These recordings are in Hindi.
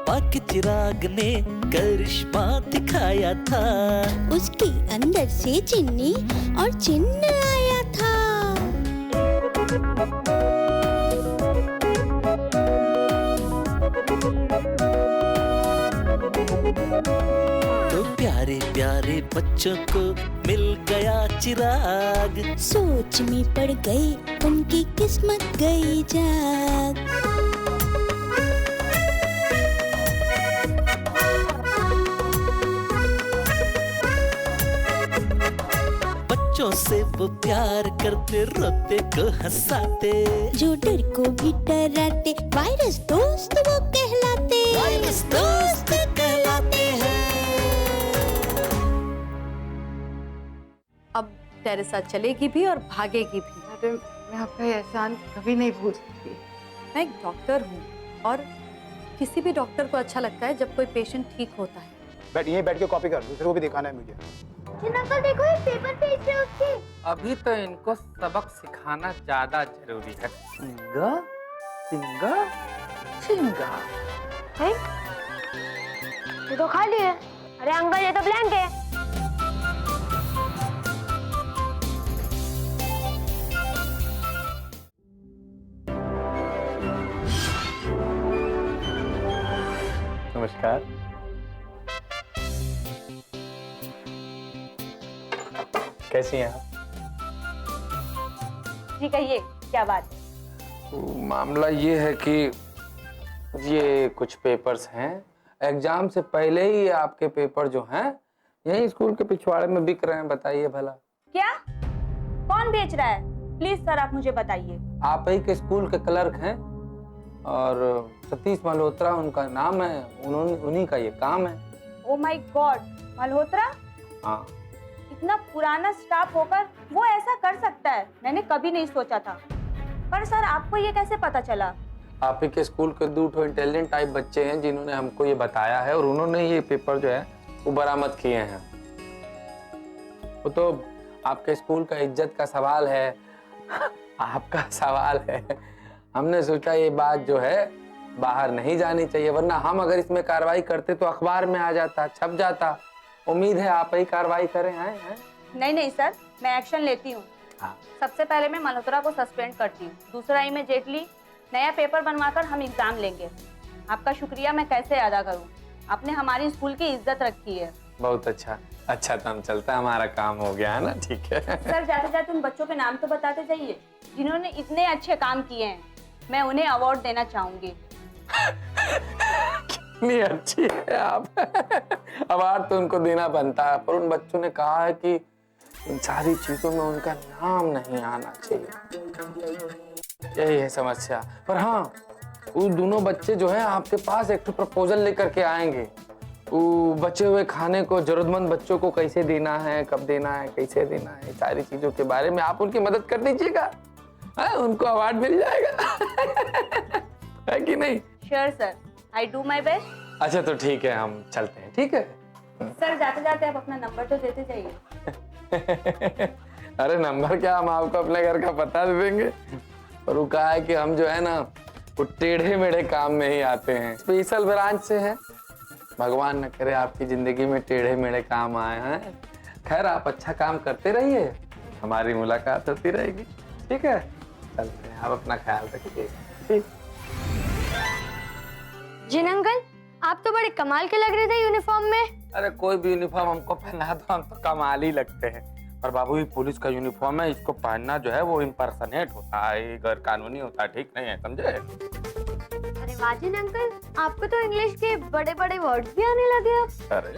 पापा के चिराग ने करिश्मा दिखाया था। उसके अंदर से चिन्नी और चिन्ह आया था। तो प्यारे प्यारे बच्चों को मिल गया चिराग। सोच में पड़ गई उनकी किस्मत गई जाग। बच्चों से वो प्यार करते, रोते को हंसाते, जो डर को भी डराते, वायरस दोस्त वो कहलाते। वायरस दोस्त कहलाते हैं। अब टेरेसा चलेगी भी और भागेगी भी। मैडम, मैं आपका एहसान कभी नहीं भूल सकती। मैं एक डॉक्टर हूँ और किसी भी डॉक्टर को अच्छा लगता है जब कोई पेशेंट ठीक होता है। यहीं बैठ के कॉपी कर, दूसरे को भी दिखाना है मुझे। अंकल देखो, ये पेपर पेज है उसके। अभी तो इनको सबक सिखाना ज्यादा जरूरी है। सिंगा सिंगा सिंगा। ये तो खाली है। अरे अंकल, ये तो ब्लैंक है। नमस्कार। कैसी हैं आप? जी कहिए, क्या बात है? तो मामला ये है कि ये कुछ पेपर्स हैं, एग्जाम से पहले ही आपके पेपर जो हैं यही स्कूल के पिछवाड़े में बिक रहे हैं। बताइए भला। क्या? कौन बेच रहा है? प्लीज सर, आप मुझे बताइए। आप ही के स्कूल के क्लर्क हैं और सतीश मल्होत्रा उनका नाम है, उन्हीं का ये काम है। Oh my God, Malhotra? हाँ। इतना पुराना स्टाफ होकर वो ऐसा कर सकता है, मैंने कभी नहीं सोचा था। पर सर, आपको ये कैसे पता चला? आप ही के स्कूल के 2 इंटेलिजेंट टाइप बच्चे हैं जिन्होंने हमको ये बताया है और उन्होंने ये पेपर जो है वो बरामद किए हैं। वो तो आपके स्कूल का इज्जत का सवाल है, आपका सवाल है। हमने सोचा ये बात जो है बाहर नहीं जानी चाहिए, वरना हम अगर इसमें कार्रवाई करते तो अखबार में आ जाता, छप जाता। उम्मीद है आप ही कार्रवाई करें। हैं? नहीं सर, मैं एक्शन लेती हूँ। हाँ। सबसे पहले मैं मल्होत्रा को सस्पेंड करती हूँ, दूसरा इमीडिएटली नया पेपर बनवाकर हम एग्जाम लेंगे। आपका शुक्रिया मैं कैसे अदा करूँ, आपने हमारी स्कूल की इज्जत रखी है। बहुत अच्छा। अच्छा तो हम चलता है, हमारा काम हो गया है ना। ठीक है सर, जाते जाते उन बच्चों के नाम तो बताते जाइए जिन्होंने इतने अच्छे काम किए हैं। मैं उन्हें अवार्ड देना चाहूंगी। कितनी अच्छी है आप। अवार्ड तो उनको देना बनता है, पर उन बच्चों ने कहा है कि इन सारी चीजों में उनका नाम नहीं आना चाहिए। यही है समस्या। पर हाँ, वो दोनों बच्चे जो हैं आपके पास एक प्रपोजल लेकर के आएंगे। वो बचे हुए खाने को जरूरतमंद बच्चों को कैसे देना है, कब देना है, कैसे देना है, सारी चीजों के बारे में आप उनकी मदद कर दीजिएगा। उनको अवार्ड मिल जाएगा। है कि नहीं? Sure sir, I do my best. अच्छा तो ठीक है, हम चलते हैं। ठीक है सर, जाते जाते आप अपना नंबर तो देते जाइए। अरे नंबर क्या, हम आपको अपने घर का पता दे देंगे। और वो कहा है कि हम जो है ना वो टेढ़े मेढ़े काम में ही आते हैं, स्पेशल ब्रांच से हैं। भगवान न करे आपकी जिंदगी में टेढ़े मेढ़े काम आए हैं। खैर आप अच्छा काम करते रहिए, हमारी मुलाकात होती रहेगी। ठीक है, चलते हैं, आप अपना ख्याल रखिए। ठीक। जिन अंकल, आप तो बड़े कमाल के लग रहे थे यूनिफॉर्म में। अरे कोई भी यूनिफॉर्म हमको पहना दो, हम तो कमाल ही लगते हैं। पर बाबू ये पुलिस का यूनिफॉर्म है, इसको पहनना जो है वो इम्पर्सनेट होता है, ये गैर कानूनी होता है, ठीक नहीं है, समझे? अरे वाजिन अंकल, आपको तो इंग्लिश के बड़े बड़े वर्ड्स भी आने लगे अब। अरे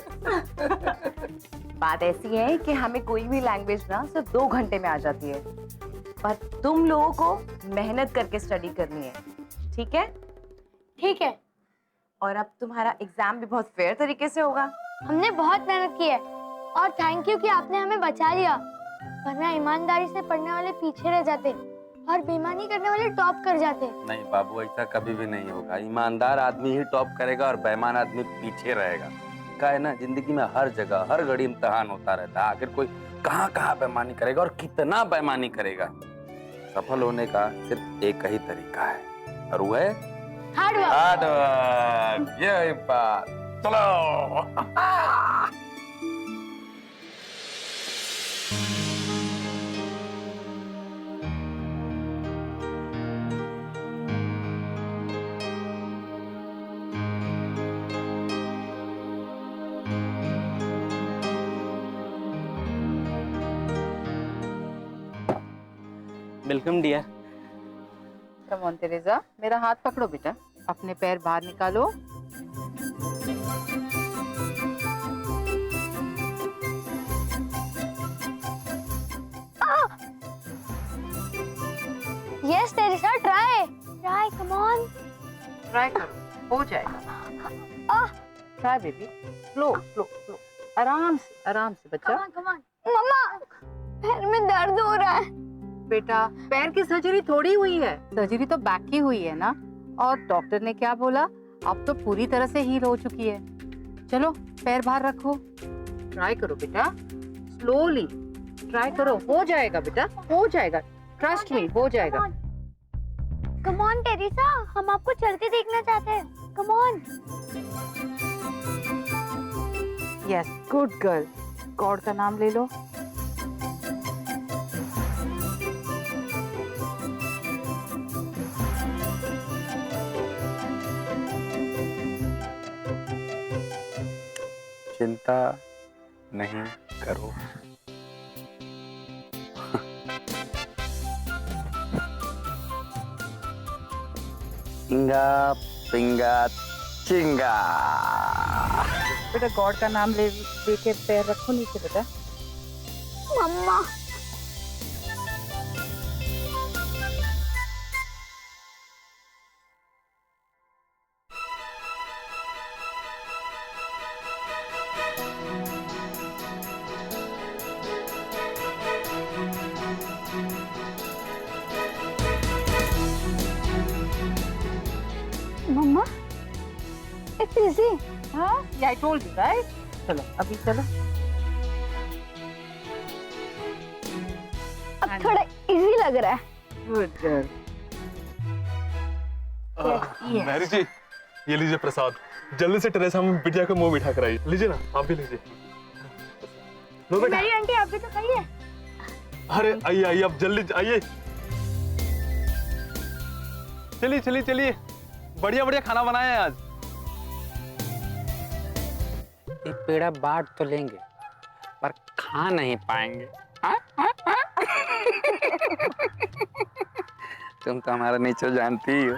बात ऐसी है कि हमें कोई भी लैंग्वेज ना सिर्फ 2 घंटे में आ जाती है, पर तुम लोगों को मेहनत करके स्टडी करनी है। ठीक है? ठीक है। और अब तुम्हारा एग्जाम भी बहुत फेयर तरीके से होगा। हमने बहुत मेहनत की है और थैंक यू कि आपने हमें बचा लिया, वरना ईमानदारी से पढ़ने वाले पीछे रह जाते और बेईमानी करने वाले टॉप कर जाते। नहीं बाबू, ऐसा कभी भी नहीं होगा। ईमानदार आदमी ही टॉप करेगा और बेईमान आदमी पीछे रहेगा। का है ना, जिंदगी में हर जगह हर घड़ी इम्तिहान होता रहता है। आखिर कोई कहाँ कहाँ बेईमानी करेगा और कितना बेईमानी करेगा। सफल होने का सिर्फ एक ही तरीका है और वो है हार्ड वर्क। हार्ड वर्क, ये बात। चलो। Welcome dear. Come on Teresa, मेरा हाथ पकड़ो बेटा, अपने पैर बाहर निकालो। Yes Teresa, try try, come on. Try करो, हो जाएगा। Try baby, slow slow slow, आराम से बच्चा। Come on. मम्मा, पैर में दर्द हो रहा है। बेटा, पैर की सर्जरी थोड़ी हुई है, सर्जरी तो बैक की हुई है ना। और डॉक्टर ने क्या बोला, अब तो पूरी तरह से हील हो चुकी है। चलो पैर बाहर रखो, ट्राई करो बेटा, स्लोली ट्राई करो, हो जाएगा बेटा, हो जाएगा, ट्रस्ट मी, हो जाएगा। कम ऑन टेरेसा, हम आपको चलते देखना चाहते हैं। Come on. Yes, good girl. God का नाम ले लो। चिंता नहीं करो। इंगा पिंगा चिंगा। बेटा गॉड का नाम लेके पैर रखो नीचे बेटा। मम्मा, मम्मा, इट्स इजी। हाँ, आई टोल्ड यू राइट। चलो अभी चलो। अब थोड़ा इजी लग रहा है। Good girl. मैरी जी, ये लीजिए प्रसाद। जल्दी से टेरेसा में बिटिया को मुंह मिठा कराइए। लीजिए ना, आप भी लीजिए। लो बेटा। मेरी आंटी, आप भी तो खाइए। अरे आइए आइए, आप जल्दी आइए। चलिए चलिए चलिए, बढ़िया बढ़िया खाना बनाया है आज। एक पेड़ा बांट तो लेंगे पर खा नहीं पाएंगे। तुम तो हमारा नेचर जानती ही हो।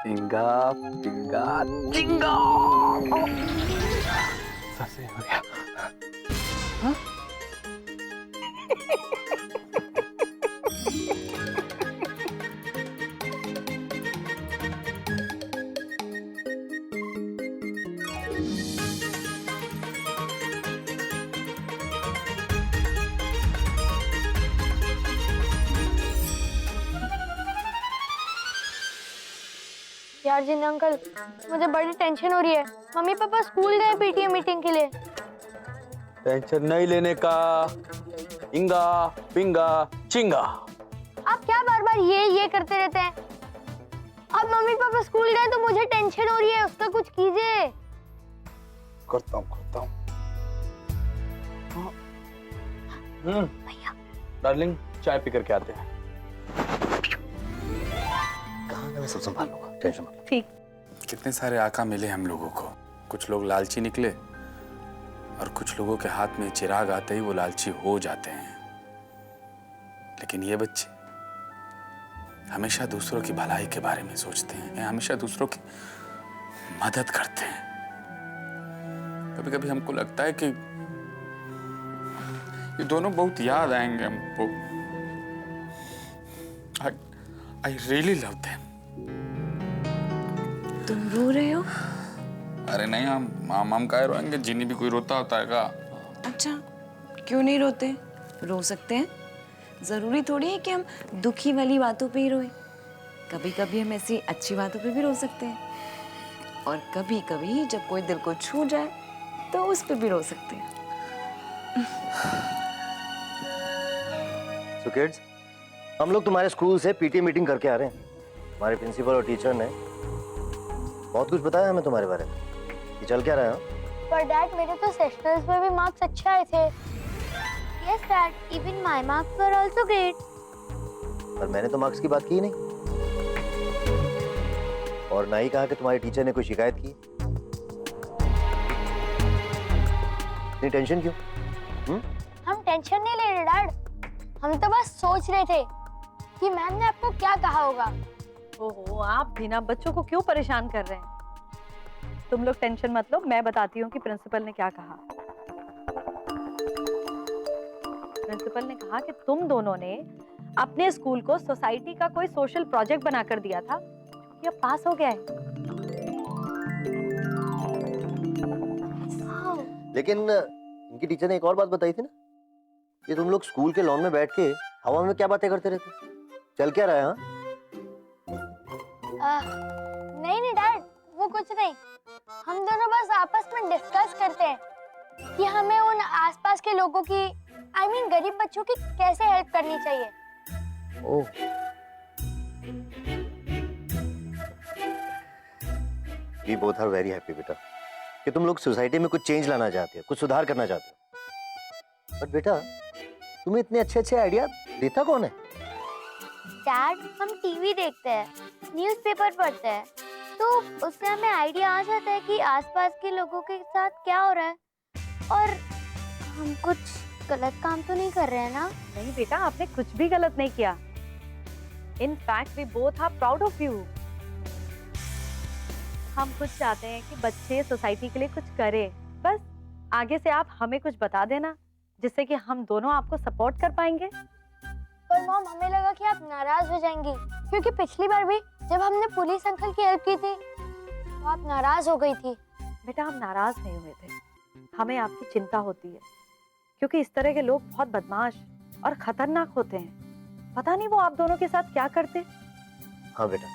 पिंगा पिंगा चिंगा। सबसे हो गया। यार जिन अंकल, मुझे बड़ी टेंशन हो रही है। मम्मी पापा स्कूल गए पीटीएम मीटिंग के लिए। टेंशन नहीं लेने का। इंगा पिंगा चिंगा। आप क्या बार बार ये करते रहते हैं? अब मम्मी पापा स्कूल गए तो मुझे टेंशन हो रही है, उसका कुछ कीजिए। करता हूँ। डार्लिंग, चाय पी करके आते हैं। कहाँ मैं सब संभाल लूंगा, टेंशन मत लो। ठीक। कितने सारे आका मिले हम लोगों को। कुछ लोग लालची निकले और कुछ लोगों के हाथ में चिराग आते ही वो लालची हो जाते हैं। लेकिन ये बच्चे हमेशा दूसरों की भलाई के बारे में सोचते हैं, हमेशा दूसरों की मदद करते हैं। कभी कभी हमको लगता है कि ये दोनों बहुत याद आएंगे हमको। I really love them. तुम रो रहे हो? अरे नहीं, हम काहे रोएंगे? जिन्हीं भी कोई रोता होता है का? अच्छा, क्यों नहीं रोते? रो सकते हैं। जरूरी थोड़ी है कि हम दुखी वाली बातों पे ही रोए। कभी कभी हम ऐसी अच्छी बातों पे भी रो सकते हैं। और कभी कभी जब कोई दिल को छू जाए तो उस पे भी रो सकते हैं। So kids, हम लोग तुम्हारे स्कूल से पीटीए मीटिंग करके आ रहे हैं। हमारे प्रिंसिपल और टीचर ने बहुत कुछ बताया हमें तुम्हारे बारे में। ये चल क्या रहा है? पर डैड मेरे तो सेशनल्स में भी मार्क्स अच्छे आए थे। Yes dad, even my marks were also great. पर मैंने तो मार्क्स की बात की नहीं, और ना ही कहा कि तुम्हारे टीचर ने कोई शिकायत की। इतनी टेंशन क्यों? हम टेंशन नहीं ले रहे डैड, हम तो बस सोच रहे थे कि मैम ने आपको क्या कहा होगा। ओहो, आप भी ना बच्चों को क्यों परेशान कर रहे हैं? तुम लोग टेंशन मत लो, मैं बताती हूँ कि प्रिंसिपल ने क्या कहा। प्रिंसिपल ने कहा कि तुम दोनों ने अपने स्कूल को सोसाइटी का कोई सोशल प्रोजेक्ट बनाकर दिया था, ये पास हो गया है। लेकिन इनकी टीचर ने एक और बात बताई थी ना, ये तुम लोग स्कूल के लॉन में बैठ के हवा में क्या बातें करते रहते? चल क्या रहा है? नहीं डैड, वो कुछ नहीं। हम दोनों बस आपस में डिस्कस करते हैं कि हमें उन आसपास के लोगों की, I mean गरीब बच्चों की कैसे हेल्प करनी चाहिए। ओह, We both are very happy बेटा कि तुम लोग सोसाइटी में कुछ चेंज लाना चाहते हो, कुछ सुधार करना चाहते हो। बट बेटा, तुम्हें इतने अच्छे आइडिया देता कौन है? डैड, हम टीवी देखते हैं, न्यूज़पेपर पढ़ते हैं, तो उससे हमें आइडिया आ जाता है कि आसपास के लोगों के साथ क्या हो रहा है, और हम कुछ गलत काम तो नहीं कर रहे हैं ना? नहीं बेटा, आपने कुछ भी गलत नहीं किया। In fact we both are proud of you. हम कुछ चाहते हैं कि बच्चे सोसाइटी के लिए कुछ करें। बस आगे से आप हमें कुछ बता देना, जिससे कि हम दोनों आपको सपोर्ट कर पाएंगे। पर मॉम, हमें लगा कि आप नाराज हो जाएंगी, क्योंकि पिछली बार भी जब हमने पुलिस अंकल की हेल्प की थी तो आप नाराज हो गई थी। बेटा, हम नाराज नहीं हुए थे, हमें आपकी चिंता होती है, क्योंकि इस तरह के लोग बहुत बदमाश और खतरनाक होते हैं। पता नहीं वो आप दोनों के साथ क्या करते। हाँ बेटा,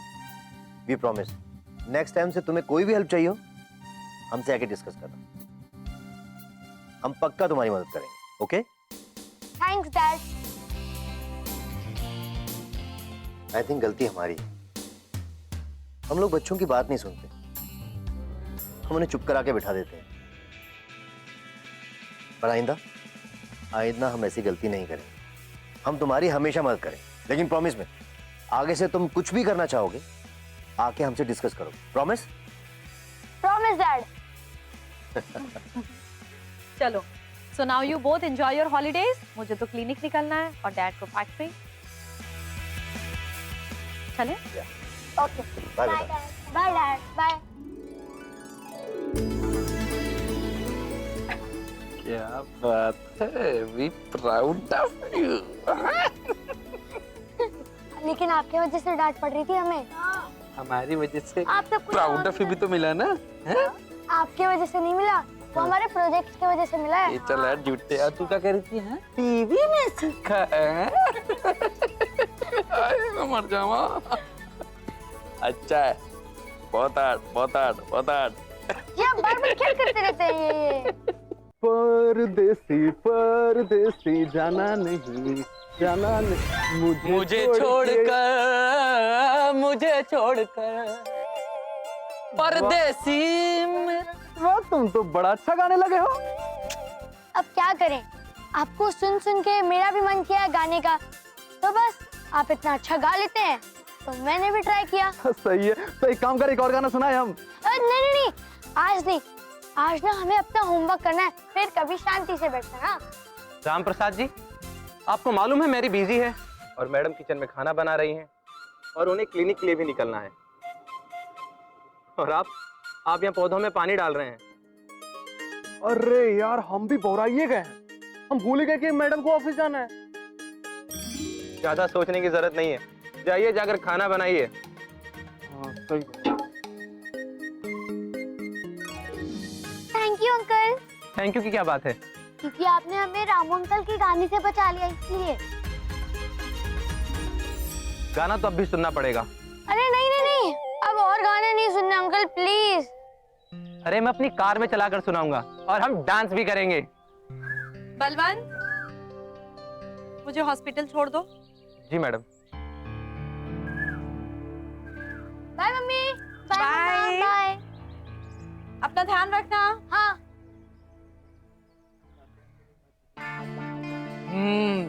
वी प्रॉमिस, नेक्स्ट टाइम से तुम्हें कोई भी हेल्प चाहिए हो, हमसे आके डिस्कस करना। हम पक्का तुम्हारी मदद करेंगे। Okay? Thanks dad. I think गलती हमारी है, हम लोग बच्चों की बात नहीं सुनते, हम उन्हें चुप करा के बिठा देते हैं। पर आइंदा हम ऐसी गलती नहीं करेंगे। हम तुम्हारी हमेशा मदद करें, लेकिन प्रॉमिस में आगे से तुम कुछ भी करना चाहोगे आके हमसे डिस्कस करो। प्रॉमिस? Promise dad. चलो, so now you both enjoy your holidays. मुझे तो क्लिनिक निकलना है और डैड को फैक्ट्री। चले? ओके, बाय बाय बेटा। Bye dad, bye. क्या बात है, वी प्राउड ऑफ यू। लेकिन आपके वजह से डांट पड़ रही थी हमें। हमारी वजह से आप सब कुछ प्राउड ऑफ यू भी तो मिला ना? हैं? आपके वजह से नहीं मिला, वो हमारे प्रोजेक्ट की वजह से मिला है। ये चल यार झूठे यार, तू क्या कह रही थी? हैं? टीवी में सीखा है? आए, मैं मर जाऊँ। अच्छा है, बहुत हार्ड। ये आप बार-बार क्या करते रहते हैं ये? परदेसी जाना नहीं मुझे छोड़कर परदेसी में। वाह, तुम तो बड़ा अच्छा गाने लगे हो। अब क्या करें, आपको सुन सुन के मेरा भी मन किया गाने का, तो बस आप इतना अच्छा गा लेते हैं तो मैंने भी ट्राई किया। सही है, तो एक काम कर, एक और गाना सुनाए हम। नहीं, आज नहीं, आज ना हमें अपना होमवर्क करना है, फिर कभी शांति से बैठना ना। राम प्रसाद जी, आपको मालूम है मेरी बिजी है और मैडम किचन में खाना बना रही हैं और उन्हें क्लिनिक के लिए भी निकलना है, और आप यहाँ पौधों में पानी डाल रहे हैं। अरे यार, हम भी बोराइए गए हैं, हम भूल गए कि मैडम को ऑफिस जाना है। ज्यादा सोचने की जरूरत नहीं है, जाइए जाकर खाना बनाइए। हाँ, सही। Thank you uncle. Thank you की क्या बात है? क्योंकि आपने हमें रामू अंकल की गाने से बचा लिया, इसलिए। गाना तो अब भी सुनना पड़ेगा। अरे नहीं, अब और गाने नहीं सुनने अंकल, प्लीज। अरे मैं अपनी कार में चलाकर सुनाऊंगा और हम डांस भी करेंगे। बलवंत, मुझे हॉस्पिटल छोड़ दो। जी मैडम। अपना ध्यान रखना। हाँ।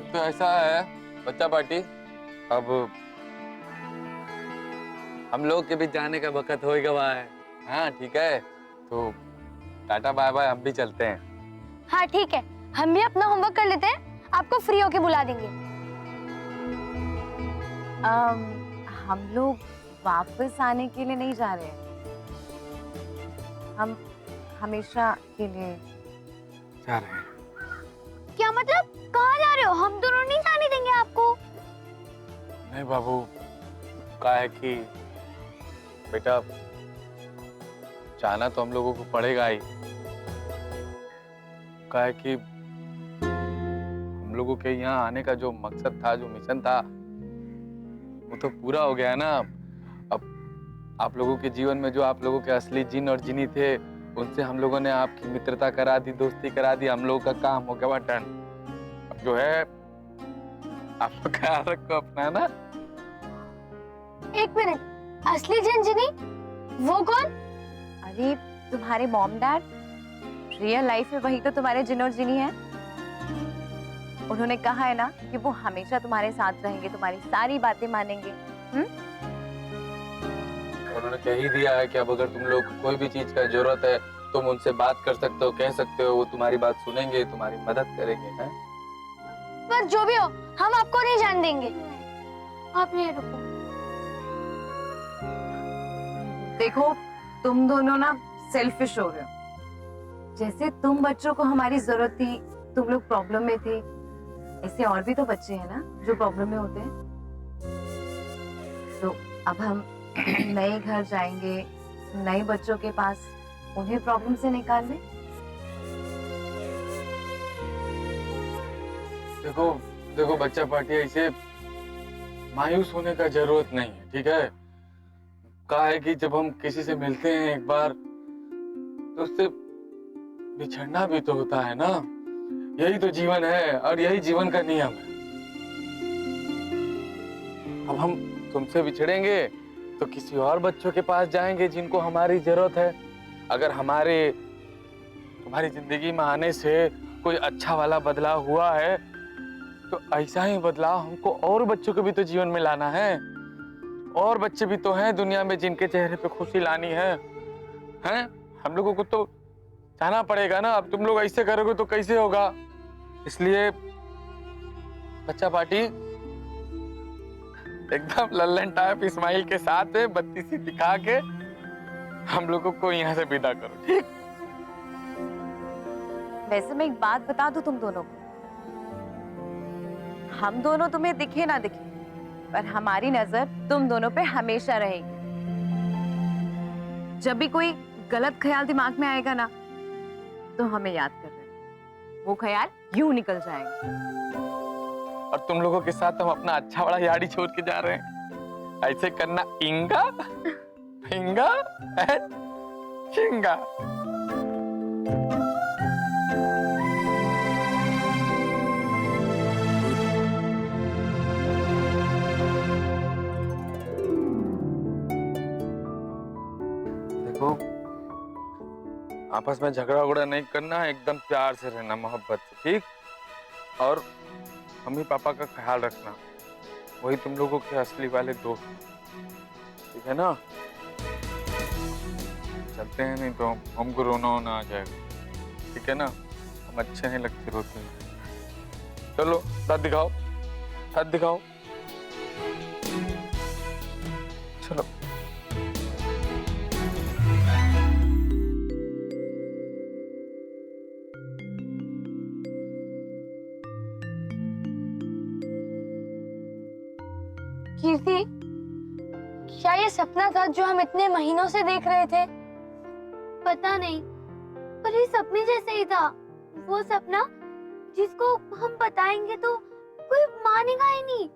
तो ऐसा है बच्चा पार्टी, अब हम लोग के भी जाने का वक्त हो गया है। हाँ ठीक है, तो टाटा बाय बाय, हम भी चलते हैं। हाँ ठीक है, हम भी अपना होमवर्क कर लेते हैं, आपको फ्री होके बुला देंगे। हम लोग वापस आने के लिए नहीं जा रहे हैं, हम हमेशा के लिए जा रहे हैं। क्या मतलब, कहाँ जा रहे हो? हम दोनों नहीं जाने देंगे आपको। नहीं बाबू, क्या है कि बेटा जाना तो हम लोगों को पड़ेगा ही। क्या है कि हम लोगों के यहाँ आने का जो मकसद था, जो मिशन था, वो तो पूरा हो गया है ना। अब आप लोगों के जीवन में जो आप लोगों के असली जिन और जिनी थे, उनसे हम लोगों ने आपकी मित्रता करा दी, दोस्ती करा दी, हम लोगों का काम हो गया डन। अब जो है आप लोग ख्याल रखो अपना ना। एक मिनट, असली जिनी वो कौन? अरे तुम्हारे मॉम डैड, रियल लाइफ में वही तो तुम्हारे जिन और जिनी है। उन्होंने कहा है ना कि वो हमेशा तुम्हारे साथ रहेंगे, तुम्हारी सारी बातें मानेंगे। उन्होंने कह ही दिया है कि अब अगर तुम लोग को कोई भी चीज का जरूरत है, तुम उनसे बात कर सकते हो, कह सकते हो, वो तुम्हारी बात सुनेंगे, तुम्हारी मदद करेंगे। हैं? पर जो भी हो, हम आपको नहीं जान देंगे। आप ये रुको। देखो तुम दोनों ना सेल्फिश हो रहे हो। जैसे तुम बच्चों को हमारी जरूरत थी, तुम लोग प्रॉब्लम में थे, ऐसे और भी तो बच्चे हैं ना जो प्रॉब्लम में होते हैं। तो अब हम नए घर जाएंगे, नए बच्चों के पास, उन्हें प्रॉब्लम से निकाल लें। देखो देखो बच्चा पार्टी, ऐसे मायूस होने का जरूरत नहीं है, ठीक है। कहा है कि जब हम किसी से मिलते हैं एक बार, तो उससे बिछड़ना भी तो होता है ना। यही तो जीवन है और यही जीवन का नियम है। अब हम तुमसे बिछड़ेंगे तो किसी और बच्चों के पास जाएंगे जिनको हमारी जरूरत है। अगर तुम्हारी जिंदगी में आने से कोई अच्छा वाला बदलाव हुआ है, तो ऐसा ही बदलाव हमको और बच्चों को भी तो जीवन में लाना है। और बच्चे भी तो हैं दुनिया में जिनके चेहरे पे खुशी लानी है। हैं? हम लोगों को तो जाना पड़ेगा ना। अब तुम लोग ऐसे करोगे तो कैसे होगा? इसलिए बच्चा पार्टी एकदम लल्लन टाइप स्माइल के साथ है, बत्ती सी दिखा के हम लोगों को यहाँ से विदा करो, ठीक? वैसे मैं एक बात बता दूं तुम दोनों को, हम दोनों तुम्हें दिखे ना दिखे, पर हमारी नजर तुम दोनों पे हमेशा रहेगी। जब भी कोई गलत ख्याल दिमाग में आएगा ना, तो हमें याद कर लेना, वो ख्याल यूं निकल जाएगा। और तुम लोगों के साथ हम अपना अच्छा बड़ा यारी छोड़ के जा रहे हैं। ऐसे करना इंगा फिंगा एंड चिंगा। देखो, आपस में झगड़ा उगड़ा नहीं करना, एकदम प्यार से रहना, मोहब्बत से, ठीक? और मम्मी पापा का ख्याल रखना, वही तुम लोगों के असली वाले दोस्त, ठीक है ना? चलते हैं, नहीं तो हमको रोना होना आ जाएगा, ठीक है ना? हम अच्छे नहीं लगते रोते हैं। चलो दांत दिखाओ, हाथ दिखाओ, चलो। कीर्ति, क्या ये सपना था जो हम इतने महीनों से देख रहे थे? पता नहीं, पर ये सपने जैसे ही था। वो सपना जिसको हम बताएंगे तो कोई मानेगा ही नहीं।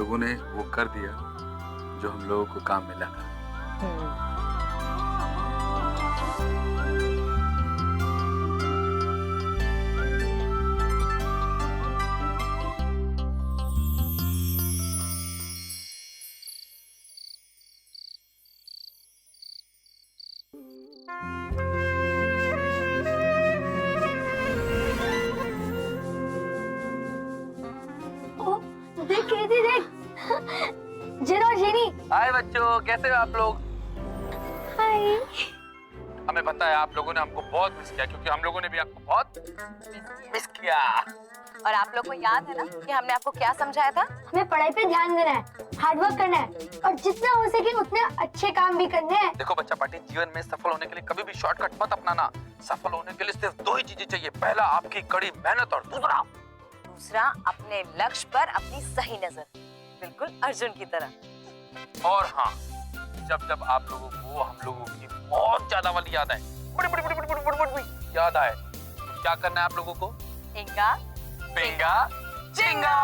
लोगों ने वो कर दिया जो हम लोगों को काम मिला था। देख कृति देख, जिन और जेनी। हाय बच्चों, कैसे हो आप लोग? हाय। हमें पता है आप लोगों ने हमको बहुत मिस किया, क्योंकि हम लोगों ने भी आपको बहुत मिस किया। और आप लोग को याद है ना कि हमने आपको क्या समझाया था? हमें पढ़ाई पे ध्यान देना है, हार्डवर्क करना है और जितना हो सके उतने अच्छे काम भी करने हैं। देखो बच्चा पार्टी, जीवन में सफल होने के लिए कभी भी शॉर्टकट मत अपनाना। सफल होने के लिए सिर्फ 2 ही चीजें चाहिए। पहला आपकी कड़ी मेहनत और दूसरा अपने लक्ष्य पर अपनी सही नजर, बिल्कुल अर्जुन की तरह। और हाँ, जब आप लोगों को हम लोगों की बहुत ज्यादा वाली याद आए, बड़ी याद आए, तो क्या करना है आप लोगों को? इंगा पिंगा चिंगा।